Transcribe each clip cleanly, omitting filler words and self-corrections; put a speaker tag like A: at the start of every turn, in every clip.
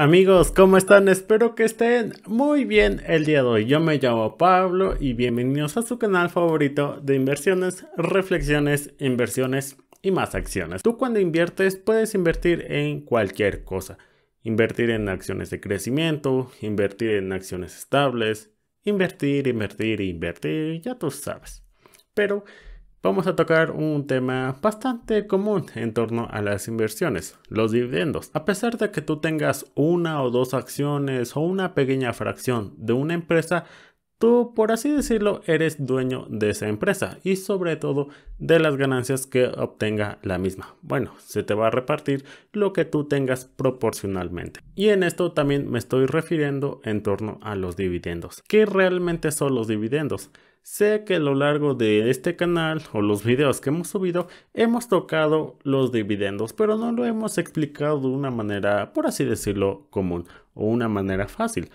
A: Amigos, ¿cómo están? Espero que estén muy bien el día de hoy. Yo me llamo Pablo y bienvenidos a su canal favorito de inversiones, reflexiones, inversiones y más acciones. Tú cuando inviertes puedes invertir en cualquier cosa. Invertir en acciones de crecimiento, invertir en acciones estables, invertir, ya tú sabes. Pero vamos a tocar un tema bastante común en torno a las inversiones, los dividendos. A pesar de que tú tengas una o dos acciones o una pequeña fracción de una empresa, tú, por así decirlo, eres dueño de esa empresa y sobre todo de las ganancias que obtenga la misma. Bueno, se te va a repartir lo que tú tengas proporcionalmente. Y en esto también me estoy refiriendo en torno a los dividendos. ¿Qué realmente son los dividendos? Sé que a lo largo de este canal o los videos que hemos subido hemos tocado los dividendos, pero no lo hemos explicado de una manera, por así decirlo, común o una manera fácil.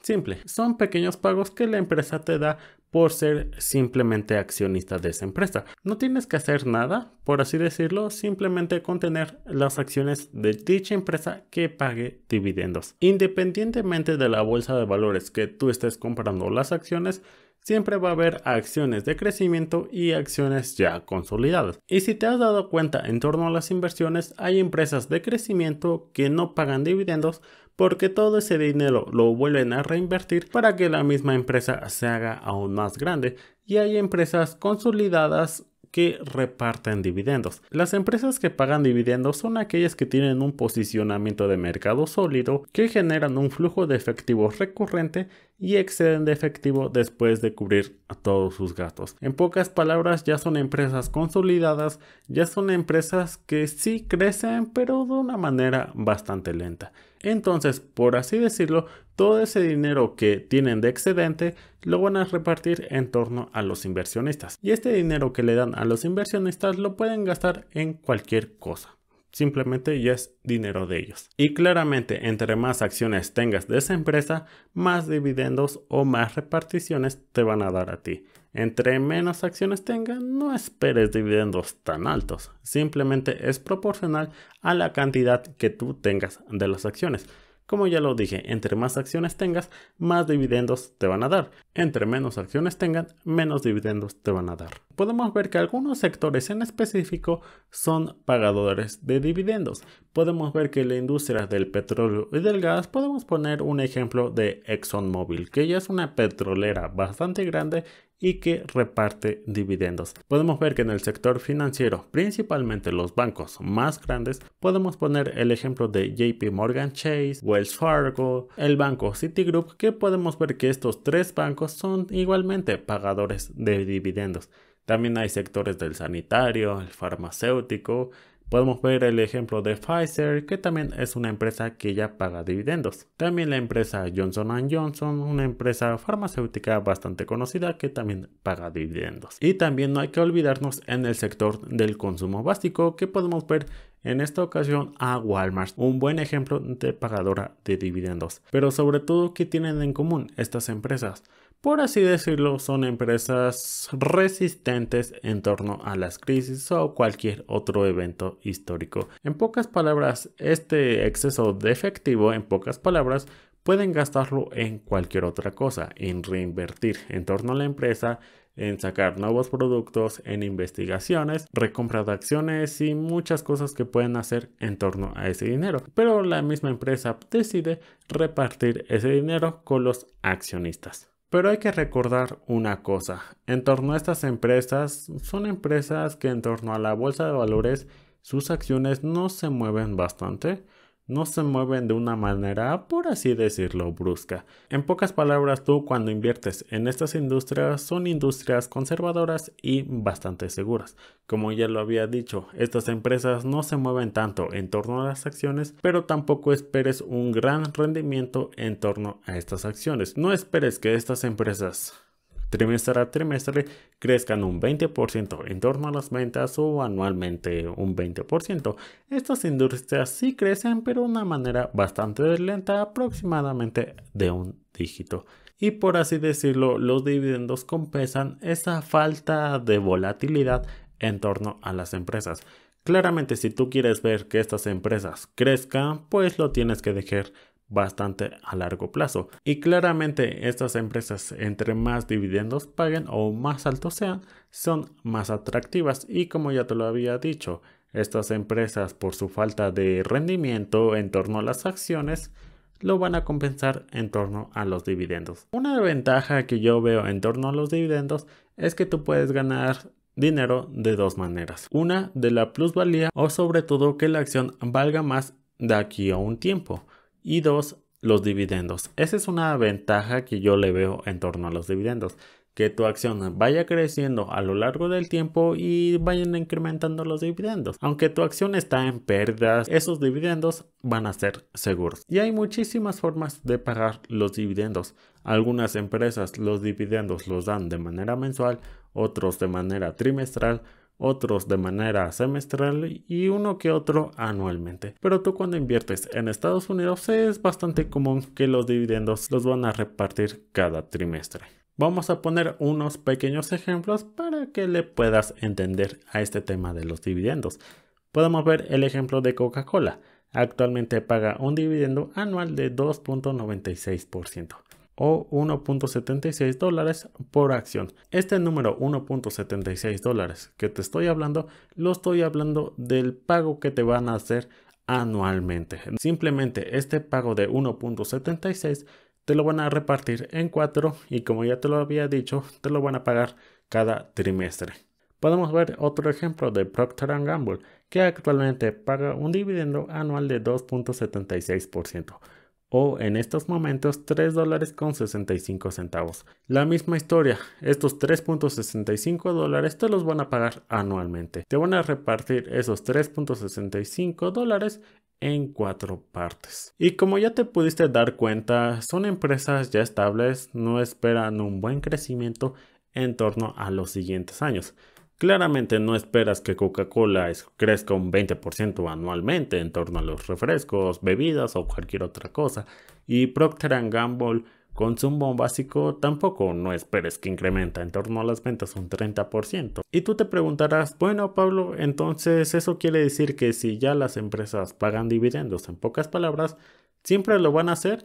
A: Simple, son pequeños pagos que la empresa te da por ser simplemente accionista de esa empresa. No tienes que hacer nada, por así decirlo, simplemente con tener las acciones de dicha empresa que pague dividendos. Independientemente de la bolsa de valores que tú estés comprando las acciones, siempre va a haber acciones de crecimiento y acciones ya consolidadas. Y si te has dado cuenta en torno a las inversiones, hay empresas de crecimiento que no pagan dividendos porque todo ese dinero lo vuelven a reinvertir para que la misma empresa se haga aún más grande. Y hay empresas consolidadas que reparten dividendos. Las empresas que pagan dividendos son aquellas que tienen un posicionamiento de mercado sólido, que generan un flujo de efectivo recurrente y exceden de efectivo después de cubrir todos sus gastos. En pocas palabras, ya son empresas consolidadas, ya son empresas que sí crecen, pero de una manera bastante lenta. Entonces, por así decirlo, todo ese dinero que tienen de excedente lo van a repartir en torno a los inversionistas. Y este dinero que le dan a los inversionistas lo pueden gastar en cualquier cosa. Simplemente ya es dinero de ellos. Y claramente, entre más acciones tengas de esa empresa, más dividendos o más reparticiones te van a dar a ti. Entre menos acciones tengan, no esperes dividendos tan altos. Simplemente es proporcional a la cantidad que tú tengas de las acciones. Como ya lo dije, entre más acciones tengas, más dividendos te van a dar. Entre menos acciones tengan, menos dividendos te van a dar. Podemos ver que algunos sectores en específico son pagadores de dividendos. Podemos ver que la industria del petróleo y del gas, podemos poner un ejemplo de ExxonMobil, que ya es una petrolera bastante grande y que reparte dividendos. Podemos ver que en el sector financiero, principalmente los bancos más grandes, podemos poner el ejemplo de JP Morgan Chase, Wells Fargo, el banco Citigroup, que podemos ver que estos tres bancos son igualmente pagadores de dividendos. También hay sectores del sanitario, el farmacéutico. Podemos ver el ejemplo de Pfizer, que también es una empresa que ya paga dividendos. También la empresa Johnson & Johnson, una empresa farmacéutica bastante conocida que también paga dividendos. Y también no hay que olvidarnos en el sector del consumo básico, que podemos ver en esta ocasión a Walmart, un buen ejemplo de pagadora de dividendos. Pero sobre todo, ¿qué tienen en común estas empresas? Por así decirlo, son empresas resistentes en torno a las crisis o cualquier otro evento histórico. En pocas palabras, este exceso de efectivo, en pocas palabras, pueden gastarlo en cualquier otra cosa, en reinvertir en torno a la empresa, en sacar nuevos productos, en investigaciones, recompra de acciones y muchas cosas que pueden hacer en torno a ese dinero. Pero la misma empresa decide repartir ese dinero con los accionistas. Pero hay que recordar una cosa, en torno a estas empresas, son empresas que en torno a la bolsa de valores, sus acciones no se mueven bastante, no se mueven de una manera, por así decirlo, brusca. En pocas palabras, tú cuando inviertes en estas industrias, son industrias conservadoras y bastante seguras. Como ya lo había dicho, estas empresas no se mueven tanto en torno a las acciones, pero tampoco esperes un gran rendimiento en torno a estas acciones. No esperes que estas empresas trimestre a trimestre crezcan un 20% en torno a las ventas o anualmente un 20%. Estas industrias sí crecen, pero de una manera bastante lenta, aproximadamente de un dígito. Y por así decirlo, los dividendos compensan esa falta de volatilidad en torno a las empresas. Claramente, si tú quieres ver que estas empresas crezcan, pues lo tienes que dejar bastante a largo plazo. Y claramente estas empresas, entre más dividendos paguen o más altos sean, son más atractivas. Y como ya te lo había dicho, estas empresas, por su falta de rendimiento en torno a las acciones, lo van a compensar en torno a los dividendos. Una ventaja que yo veo en torno a los dividendos es que tú puedes ganar dinero de dos maneras. Una, de la plusvalía, o sobre todo que la acción valga más de aquí a un tiempo. Y dos, los dividendos. Esa es una ventaja que yo le veo en torno a los dividendos. Que tu acción vaya creciendo a lo largo del tiempo y vayan incrementando los dividendos. Aunque tu acción está en pérdidas, esos dividendos van a ser seguros. Y hay muchísimas formas de pagar los dividendos. Algunas empresas los dividendos los dan de manera mensual, otros de manera trimestral, otros de manera semestral y uno que otro anualmente. Pero tú cuando inviertes en Estados Unidos es bastante común que los dividendos los van a repartir cada trimestre. Vamos a poner unos pequeños ejemplos para que le puedas entender a este tema de los dividendos. Podemos ver el ejemplo de Coca-Cola. Actualmente paga un dividendo anual de 2.96% o $1.76 por acción. Este número $1.76 que te estoy hablando, lo estoy hablando del pago que te van a hacer anualmente. Simplemente este pago de 1.76 te lo van a repartir en 4 y como ya te lo había dicho, te lo van a pagar cada trimestre. Podemos ver otro ejemplo de Procter & Gamble, que actualmente paga un dividendo anual de 2.76% o en estos momentos $3.65. La misma historia, estos $3.65 te los van a pagar anualmente. Te van a repartir esos $3.65 en 4 partes. Y como ya te pudiste dar cuenta, son empresas ya estables, no esperan un buen crecimiento en torno a los siguientes años. Claramente no esperas que Coca-Cola crezca un 20% anualmente en torno a los refrescos, bebidas o cualquier otra cosa. Y Procter & Gamble, consumo básico, tampoco no esperes que incrementa en torno a las ventas un 30%. Y tú te preguntarás, bueno Pablo, entonces eso quiere decir que si ya las empresas pagan dividendos, en pocas palabras, ¿siempre lo van a hacer?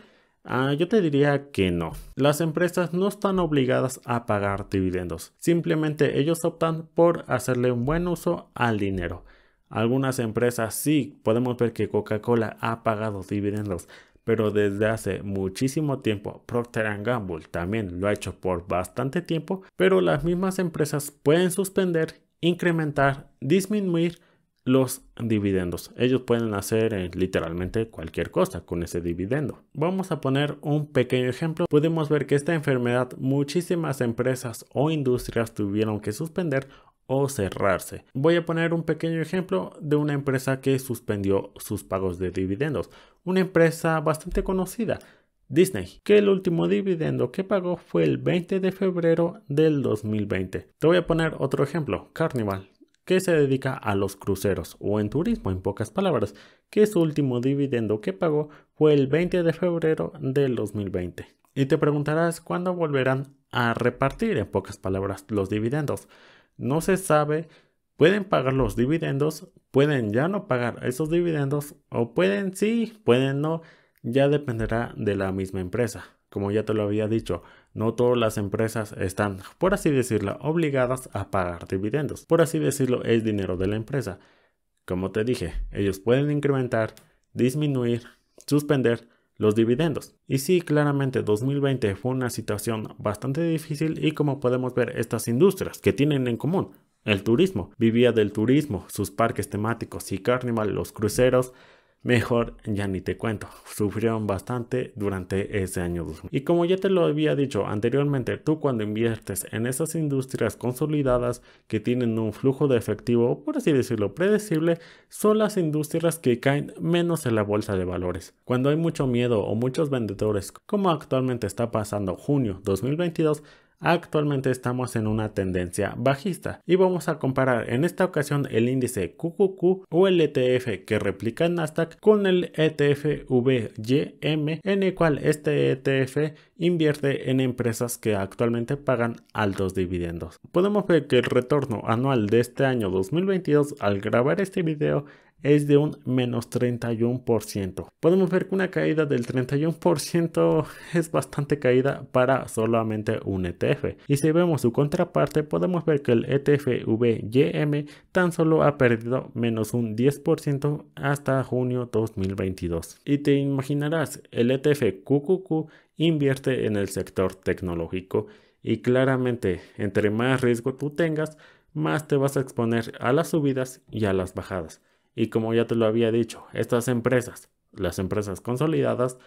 A: Yo te diría que no. Las empresas no están obligadas a pagar dividendos. Simplemente ellos optan por hacerle un buen uso al dinero. Algunas empresas sí, podemos ver que Coca-Cola ha pagado dividendos, pero desde hace muchísimo tiempo. Procter & Gamble también lo ha hecho por bastante tiempo, pero las mismas empresas pueden suspender, incrementar, disminuir los dividendos. Ellos pueden hacer literalmente cualquier cosa con ese dividendo. Vamos a poner un pequeño ejemplo. Podemos ver que esta enfermedad muchísimas empresas o industrias tuvieron que suspender o cerrarse. Voy a poner un pequeño ejemplo de una empresa que suspendió sus pagos de dividendos. Una empresa bastante conocida, Disney, que el último dividendo que pagó fue el 20 de febrero del 2020. Te voy a poner otro ejemplo, Carnival, que se dedica a los cruceros o en turismo, en pocas palabras, que su último dividendo que pagó fue el 20 de febrero del 2020. Y te preguntarás cuándo volverán a repartir, en pocas palabras, los dividendos. No se sabe, pueden pagar los dividendos, pueden ya no pagar esos dividendos o pueden sí, pueden no, ya dependerá de la misma empresa. Como ya te lo había dicho, no todas las empresas están, por así decirlo, obligadas a pagar dividendos. Por así decirlo, es dinero de la empresa. Como te dije, ellos pueden incrementar, disminuir, suspender los dividendos. Y sí, claramente 2020 fue una situación bastante difícil y como podemos ver, estas industrias que tienen en común el turismo, vivía del turismo, sus parques temáticos y Carnival, los cruceros, mejor ya ni te cuento, sufrieron bastante durante ese año 2000. Y como ya te lo había dicho anteriormente, tú cuando inviertes en esas industrias consolidadas que tienen un flujo de efectivo, por así decirlo, predecible, son las industrias que caen menos en la bolsa de valores. Cuando hay mucho miedo o muchos vendedores, como actualmente está pasando junio 2022, actualmente estamos en una tendencia bajista y vamos a comparar en esta ocasión el índice QQQ o el ETF que replica el Nasdaq con el ETF VYM, en el cual este ETF invierte en empresas que actualmente pagan altos dividendos. Podemos ver que el retorno anual de este año 2022 al grabar este video es de un menos 31%. Podemos ver que una caída del 31% es bastante caída para solamente un ETF. Y si vemos su contraparte, podemos ver que el ETF VYM tan solo ha perdido menos un 10% hasta junio 2022. Y te imaginarás, el ETF QQQ invierte en el sector tecnológico y claramente entre más riesgo tú tengas, más te vas a exponer a las subidas y a las bajadas. Y como ya te lo había dicho, estas empresas, las empresas consolidadas,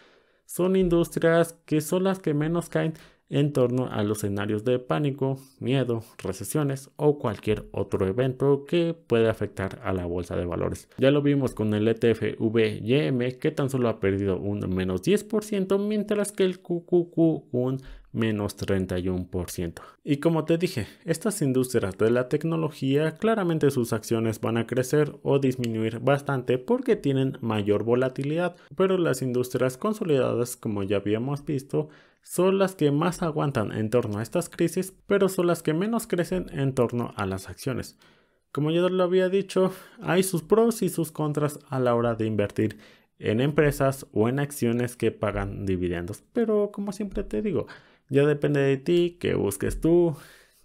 A: son industrias que son las que menos caen en torno a los escenarios de pánico, miedo, recesiones o cualquier otro evento que puede afectar a la bolsa de valores. Ya lo vimos con el ETF VYM que tan solo ha perdido un menos 10%, mientras que el QQQ un menos 31%. Y como te dije, estas industrias de la tecnología claramente sus acciones van a crecer o disminuir bastante porque tienen mayor volatilidad, pero las industrias consolidadas, como ya habíamos visto, son las que más aguantan en torno a estas crisis, pero son las que menos crecen en torno a las acciones. Como ya lo había dicho, hay sus pros y sus contras a la hora de invertir en empresas o en acciones que pagan dividendos, pero como siempre te digo, ya depende de ti, que busques tú,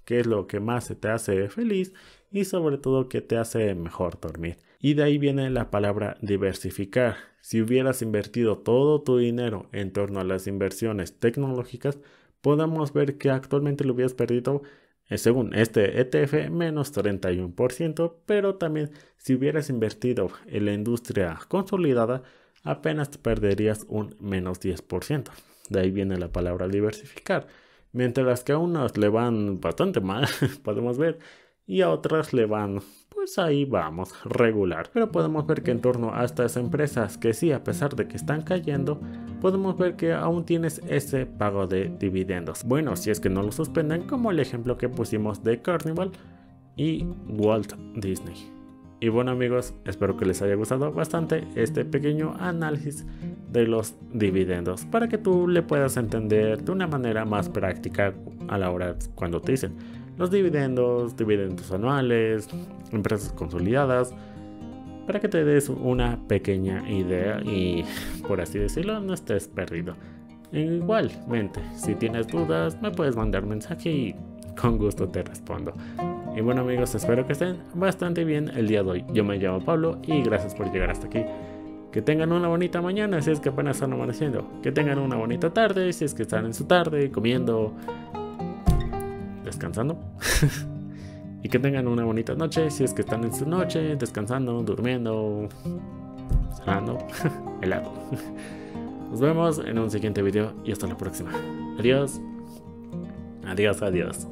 A: qué es lo que más se te hace feliz y sobre todo qué te hace mejor dormir. Y de ahí viene la palabra diversificar. Si hubieras invertido todo tu dinero en torno a las inversiones tecnológicas, podemos ver que actualmente lo hubieras perdido, según este ETF, menos 31%, pero también si hubieras invertido en la industria consolidada, apenas te perderías un menos 10%. De ahí viene la palabra diversificar. Mientras que a unos le van bastante mal, podemos ver, y a otras le van, pues ahí vamos, regular. Pero podemos ver que en torno a estas empresas que sí, a pesar de que están cayendo, podemos ver que aún tienes ese pago de dividendos. Bueno, si es que no lo suspenden, como el ejemplo que pusimos de Carnival y Walt Disney. Y bueno amigos, espero que les haya gustado bastante este pequeño análisis de los dividendos para que tú le puedas entender de una manera más práctica a la hora cuando te dicen los dividendos anuales, empresas consolidadas, para que te des una pequeña idea y por así decirlo no estés perdido. Igualmente, si tienes dudas me puedes mandar mensaje y con gusto te respondo. Y bueno amigos, espero que estén bastante bien el día de hoy. Yo me llamo Pablo y gracias por llegar hasta aquí. Que tengan una bonita mañana si es que apenas están amaneciendo. Que tengan una bonita tarde si es que están en su tarde, comiendo, descansando. Y que tengan una bonita noche si es que están en su noche, descansando, durmiendo, cenando, helado. Nos vemos en un siguiente video y hasta la próxima. Adiós. Adiós, adiós.